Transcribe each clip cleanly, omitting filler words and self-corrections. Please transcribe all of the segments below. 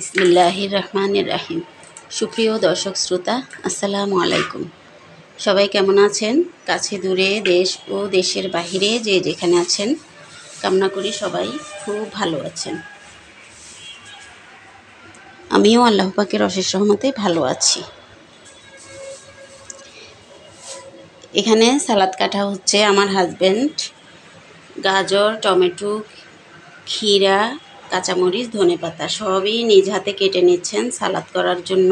বিসমিল্লাহির রহমানির রহিম। সুপ্রিয় দর্শক শ্রোতা, আসসালামু আলাইকুম। সবাই কেমন আছেন? কাছে দূরে, দেশ ও দেশের বাহিরে যে যেখানে আছেন, কামনা করি সবাই খুব ভালো আছেন। আমিও আল্লাহ পাকের অশেষ রহমতে ভালো আছি। এখানে সালাদ কাটা হচ্ছে। আমার হাজব্যান্ড গাজর, টমেটো, ক্ষীরা, কাঁচামরিচ, ধনেপাতা সবই নিজ হাতে কেটে নিচ্ছেন সালাদ করার জন্য।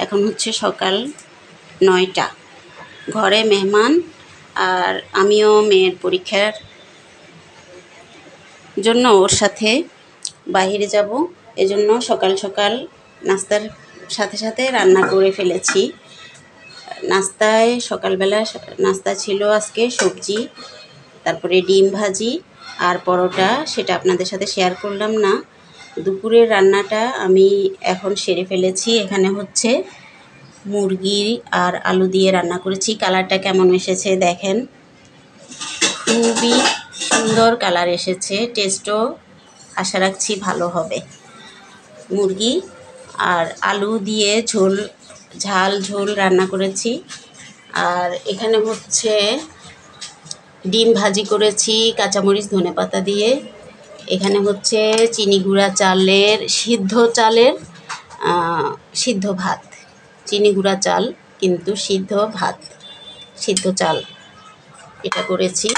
এখন হচ্ছে সকাল 9টা। ঘরে মেহমান আর আমিও মেয়ের পরীক্ষার জন্য ওর সাথে বাইরে যাব। এজন্য সকাল সকাল নাস্তার সাথে সাথে রান্না করে ফেলেছি। নাস্তায় সকালবেলা নাস্তা ছিল আজকে সবজি, তারপরে ডিম ভাজি আর পরোটা। সেটা আপনাদের সাথে শেয়ার করলাম না। দুপুরের রান্নাটা আমি এখন সেরে ফেলেছি। এখানে হচ্ছে মুরগি আর আলু দিয়ে রান্না করেছি। কালারটা কেমন এসেছে দেখেন, খুবই সুন্দর কালার এসেছে। টেস্টও আশা রাখছি ভালো হবে। মুরগি আর আলু দিয়ে ঝোল রান্না করেছি। আর এখানে হচ্ছে ডিম ভাজি করেছি কাঁচামরিচ ধনেপাতা দিয়ে। এখানে হচ্ছে চিনি গুঁড়া চালের সিদ্ধ ভাত, চিনি গুঁড়া চাল কিন্তু সিদ্ধ চাল এটা করেছি।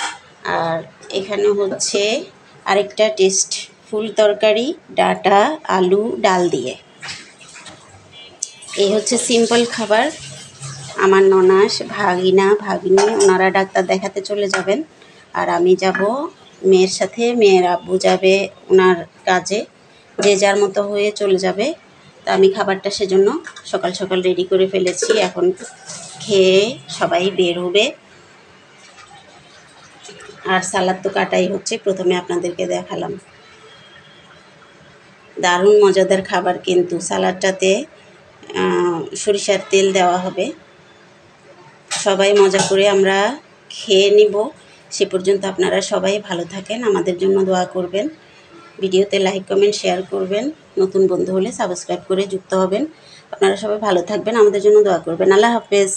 আর এখানে হচ্ছে আরেকটা টেস্টফুল তরকারি, ডাঁটা আলু ডাল দিয়ে। এই হচ্ছে সিম্পল খাবার। আমার ননাস, ভাগিনী ওনারা ডাক্তার দেখাতে চলে যাবেন, আর আমি যাব মেয়ের সাথে। মেয়ের আব্বু যাবে ওনার কাজে, যে যার মতো হয়ে চলে যাবে। তা আমি খাবারটা সেজন্য সকাল সকাল রেডি করে ফেলেছি। এখন খেয়ে সবাই বের হবে। আর সালাদ তো কাটাই হচ্ছে, প্রথমে আপনাদেরকে দেখালাম। দারুণ মজাদার খাবার, কিন্তু সালাদটাতে সরিষার তেল দেওয়া হবে। সবাই মজা করে আমরা খেয়ে নিব। সে পর্যন্ত আপনারা সবাই ভালো থাকেন, আমাদের জন্য দোয়া করবেন। ভিডিওতে লাইক কমেন্ট শেয়ার করবেন। নতুন বন্ধু হলে সাবস্ক্রাইব করে যুক্ত হবেন। আপনারা সবাই ভালো থাকবেন, আমাদের জন্য দোয়া করবেন। আল্লাহ হাফেজ।